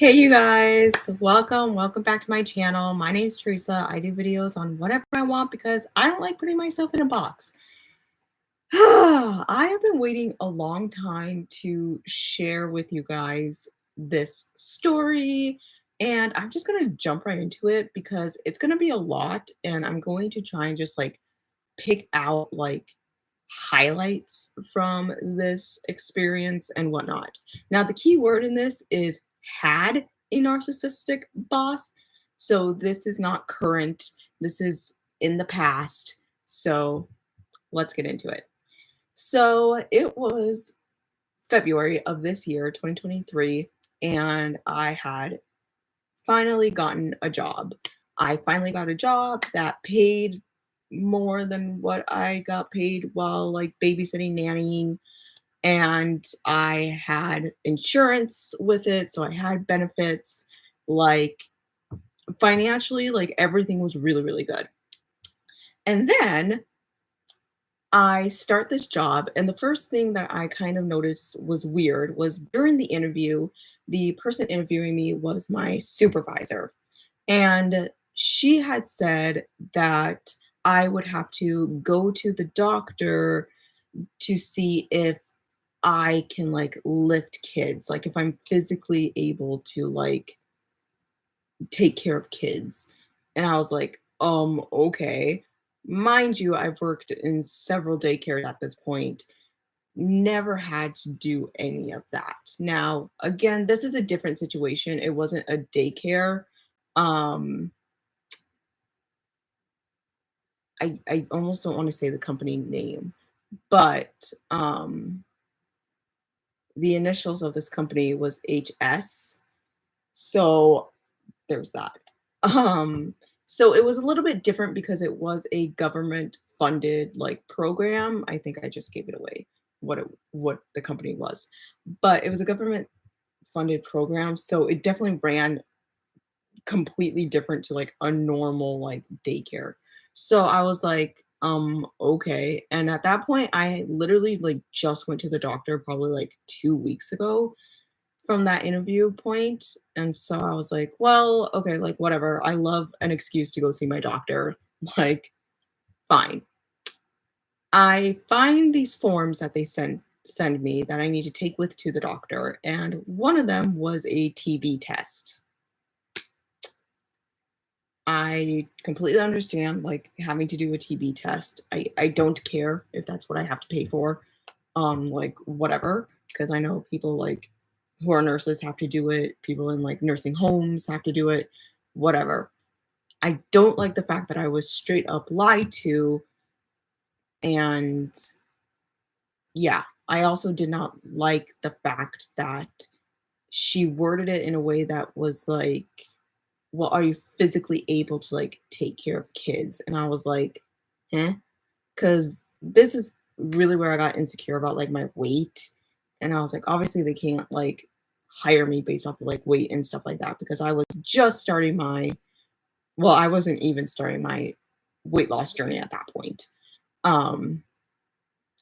Hey you guys, welcome back to my channel. My name's Teresa. I do videos on whatever I want because I don't like putting myself in a box. I have been waiting a long time to share with you guys this story, and I'm just gonna jump right into it because it's gonna be a lot, and I'm going to try and just like pick out like highlights from this experience and whatnot. Now, the key word in this is had a narcissistic boss. So this is not current, this is in the past. So let's get into it. So it was February of this year, 2023, and I had finally gotten a job. I finally got a job that paid more than what I got paid while like babysitting, nannying, and I had insurance with it, so I had benefits. Like financially, like everything was really, really good. And then I start this job, and the first thing that I kind of noticed was weird was during the interview, the person interviewing me was my supervisor. And she had said that I would have to go to the doctor to see if I can like lift kids, like if I'm physically able to like take care of kids. And I was like, okay. Mind you, I've worked in several daycares at this point, never had to do any of that. Now, again, this is a different situation. It wasn't a daycare. Um, I almost don't want to say the company name, but the initials of this company was HS. So there's that. Um, so it was a little bit different because it was a government funded like program. I think I just gave it away what the company was. But it was a government funded program, so it definitely ran completely different to like a normal like daycare. So I was like, okay. And at that point, I literally like just went to the doctor probably like 2 weeks ago from that interview point. And so I was like, well, okay, like whatever. I love an excuse to go see my doctor. Like, fine. I find these forms that they send me that I need to take with to the doctor, and one of them was a TB test. I completely understand like having to do a TB test. I don't care if that's what I have to pay for. Like whatever, because I know people like who are nurses have to do it, people in like nursing homes have to do it, whatever. I don't like the fact that I was straight up lied to, and yeah, I also did not like the fact that she worded it in a way that was like, well, are you physically able to like take care of kids? And I was like, eh, because this is really where I got insecure about like my weight. And I was like, obviously they can't like hire me based off of like weight and stuff like that because I was just starting my, well, I wasn't even starting my weight loss journey at that point. Um,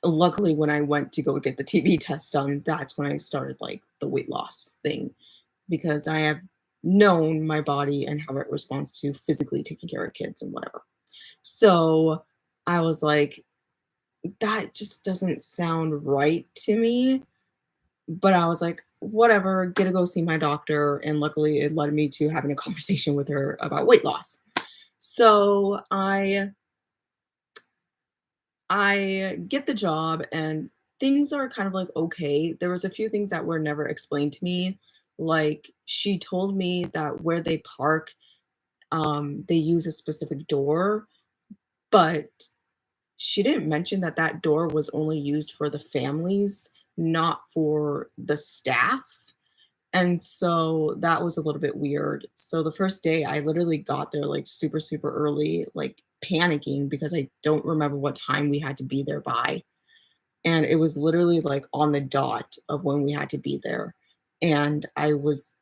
Luckily, when I went to go get the TB test done, that's when I started like the weight loss thing because I have known my body and how it responds to physically taking care of kids and whatever. So I was like, that just doesn't sound right to me. But I was like, whatever, get to go see my doctor. And luckily, it led me to having a conversation with her about weight loss. So I get the job and things are kind of like okay. There was a few things that were never explained to me. Like she told me that where they park, they use a specific door, but she didn't mention that that door was only used for the families, not for the staff. And so that was a little bit weird. So the first day I literally got there like super, super early, like panicking because I don't remember what time we had to be there by. And it was literally like on the dot of when we had to be there. And I was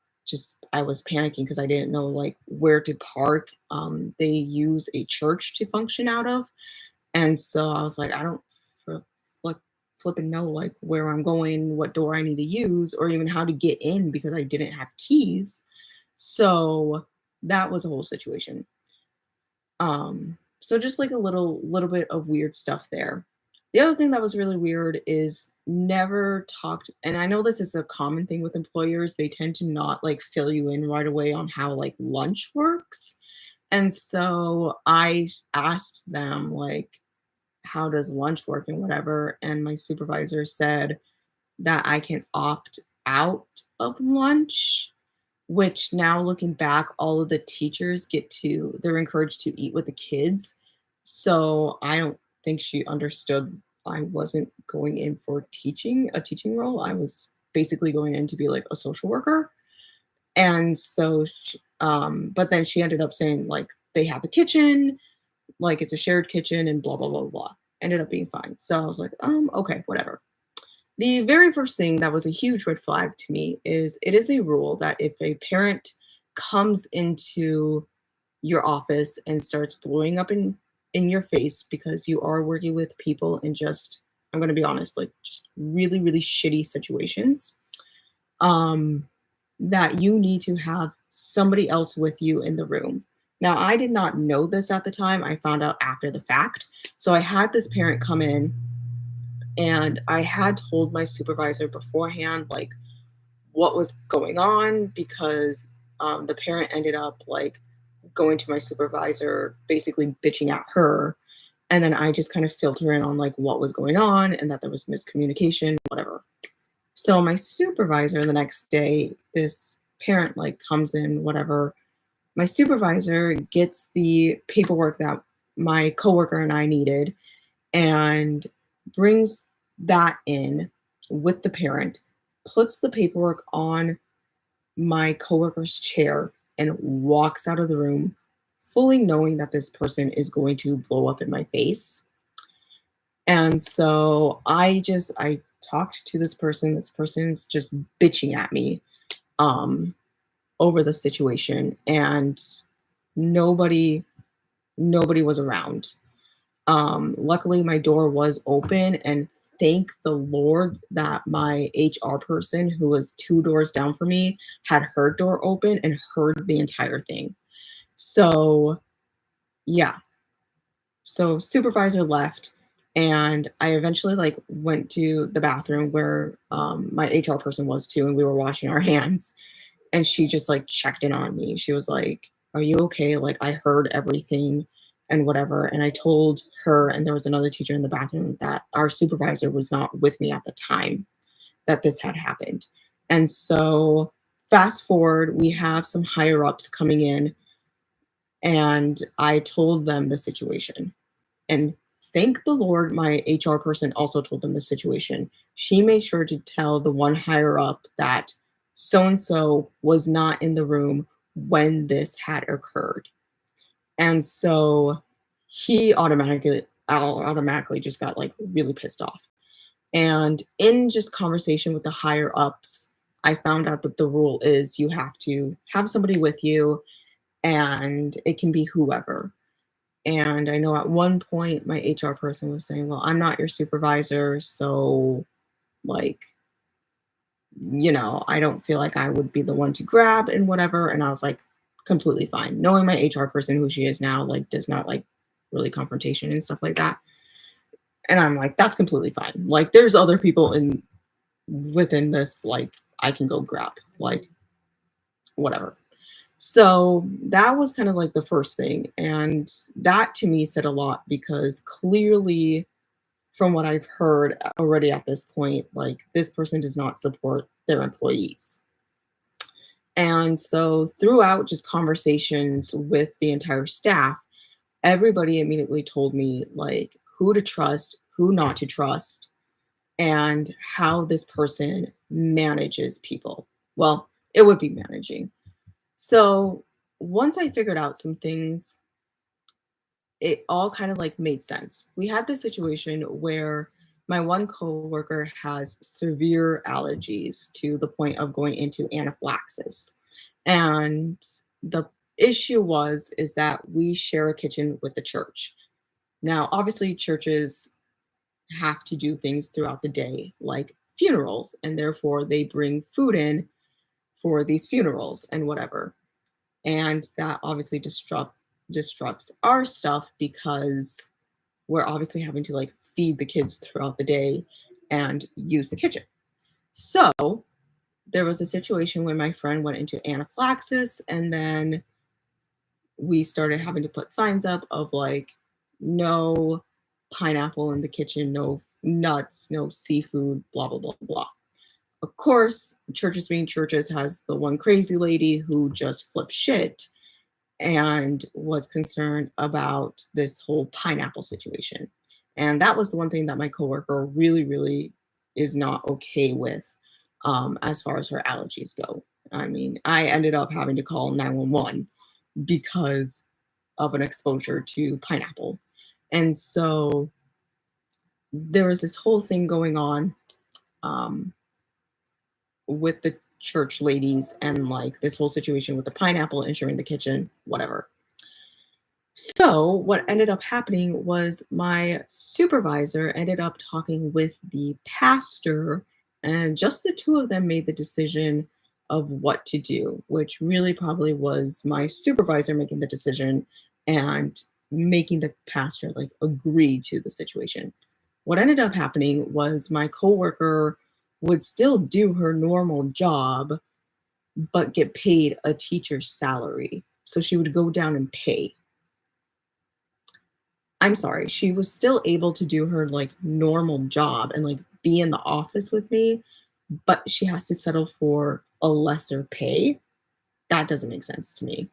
panicking because I didn't know like where to park. They use a church to function out of. And so I was like, I don't fl- flip, flipping know like where I'm going, what door I need to use, or even how to get in because I didn't have keys. So that was a whole situation. So just like a little bit of weird stuff there. The other thing that was really weird is never talked, and I know this is a common thing with employers, they tend to not like fill you in right away on how like lunch works. And so asked them like, how does lunch work and whatever, and my supervisor said that I can opt out of lunch, which now looking back, all of the teachers they're encouraged to eat with the kids. So I don't think she understood I wasn't going in for a teaching role. I was basically going in to be like a social worker. And so, but then she ended up saying like they have a kitchen, like it's a shared kitchen and blah, blah, blah, blah. Ended up being fine. So I was like, okay, whatever. The very first thing that was a huge red flag to me is it is a rule that if a parent comes into your office and starts blowing up in your face because you are working with people in just, I'm going to be honest, like just really really shitty situations, um that you need to have somebody else with you in the room. Now, I did not know this at the time. I found out after the fact. So I had this parent come in, and I had told my supervisor beforehand, like, what was going on because the parent ended up like going to my supervisor, basically bitching at her. And then I just kind of filled her in on like what was going on and that there was miscommunication, whatever. So my supervisor the next day, this parent like comes in, whatever. My supervisor gets the paperwork that my coworker and I needed and brings that in with the parent, puts the paperwork on my coworker's chair, and walks out of the room fully knowing that this person is going to blow up in my face. And so I talked to this person. This person's just bitching at me um over the situation, and nobody nobody was around. Luckily, my door was open, and thank the Lord that my HR person, who was two doors down from me, had her door open and heard the entire thing. So, yeah. So supervisor left, and I eventually like went to the bathroom where my HR person was too, and we were washing our hands. And she just like checked in on me. She was like, "Are you okay? Like I heard everything and whatever." And I told her, and there was another teacher in the bathroom, that our supervisor was not with me at the time that this had happened. And so fast forward, we have some higher ups coming in, and I told them the situation. And thank the Lord, my HR person also told them the situation. She made sure to tell the one higher up that so and so was not in the room when this had occurred. And so he automatically just got like really pissed off. And in just conversation with the higher ups, I found out that the rule is you have to have somebody with you, and it can be whoever. And I know at one point my HR person was saying, "Well, I'm not your supervisor, so like, I don't feel like I would be the one to grab and whatever." And I was like, completely fine. Knowing my HR person, who she is now, like, does not like really confrontation and stuff like that. And I'm like, that's completely fine. Like, there's other people within this, like, I can go grab, like, whatever. So that was kind of like the first thing. And that to me said a lot because clearly, from what I've heard already at this point, like this person does not support their employees. And so throughout just conversations with the entire staff, everybody immediately told me like who to trust, who not to trust, and how this person manages people. Well, it would be managing. So once I figured out some things, it all kind of like made sense. We had this situation where my one coworker has severe allergies to the point of going into anaphylaxis. And the issue is that we share a kitchen with the church. Now, obviously churches have to do things throughout the day like funerals, and therefore they bring food in for these funerals and whatever. And that obviously disrupts our stuff because we're obviously having to like feed the kids throughout the day and use the kitchen. So there was a situation when my friend went into anaphylaxis, and then we started having to put signs up of like no pineapple in the kitchen, no nuts, no seafood, blah blah blah blah. Of course, churches being churches has the one crazy lady who just flipped shit and was concerned about this whole pineapple situation. And that was the one thing that my coworker really, really is not okay with, as far as her allergies go. I mean, I ended up having to call 911 because of an exposure to pineapple. And so there was this whole thing going on, um, with the church ladies and like this whole situation with the pineapple entering the kitchen, whatever. So, what ended up happening was my supervisor ended up talking with the pastor, and just the two of them made the decision of what to do, which really probably was my supervisor making the decision and making the pastor like agree to the situation. What ended up happening was my coworker would still do her normal job, but get paid a teacher's salary. So she would go down in pay. I'm sorry, she was still able to do her, like, normal job and, like, be in the office with me, but she has to settle for a lesser pay? That doesn't make sense to me.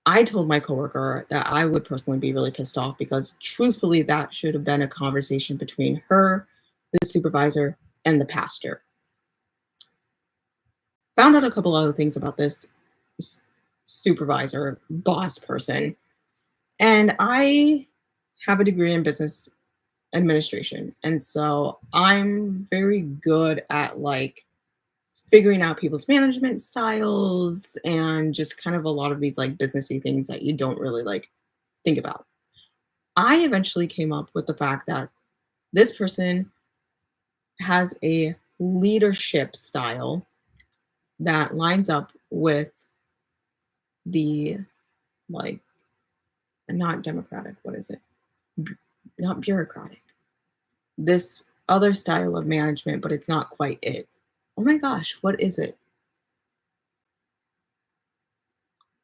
I told my coworker that I would personally be really pissed off because truthfully, that should have been a conversation between her, the supervisor, and the pastor. Found out a couple other things about this s supervisor, boss person, and I have a degree in business administration. And so I'm very good at like figuring out people's management styles and just kind of a lot of these like businessy things that you don't really like think about. I eventually came up with the fact that this person has a leadership style that lines up with the like not democratic, what is it? Bu- Not bureaucratic. This other style of management, but it's not quite it. Oh my gosh, what is it?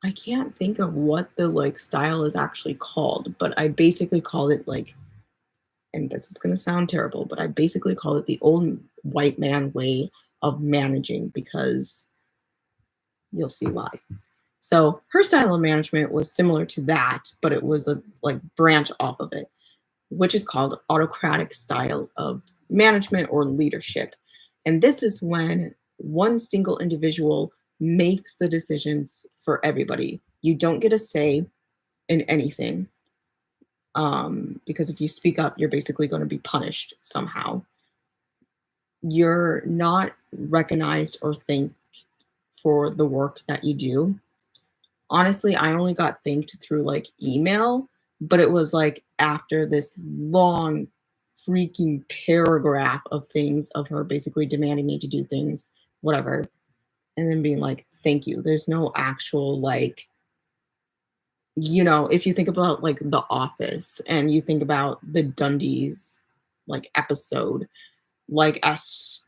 I can't think of what the like style is actually called, but I basically call it like, and this is going to sound terrible, but I basically call it the old white man way of managing because you'll see why. So her style of management was similar to that, but it was a like branch off of it, which is called autocratic style of management or leadership. And this is when one single individual makes the decisions for everybody. You don't get a say in anything, because if you speak up, you're basically going to be punished somehow. You're not recognized or thanked for the work that you do. Honestly, I only got thanked through like email, but it was like after this long freaking paragraph of things of her basically demanding me to do things, whatever, and then being like, thank you. There's no actual like, if you think about like The Office and you think about the Dundies like episode, like as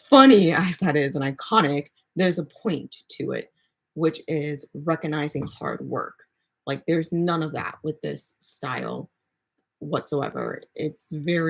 funny as that is and iconic, there's a point to it, which is recognizing hard work. Like there's none of that with this style whatsoever. It's very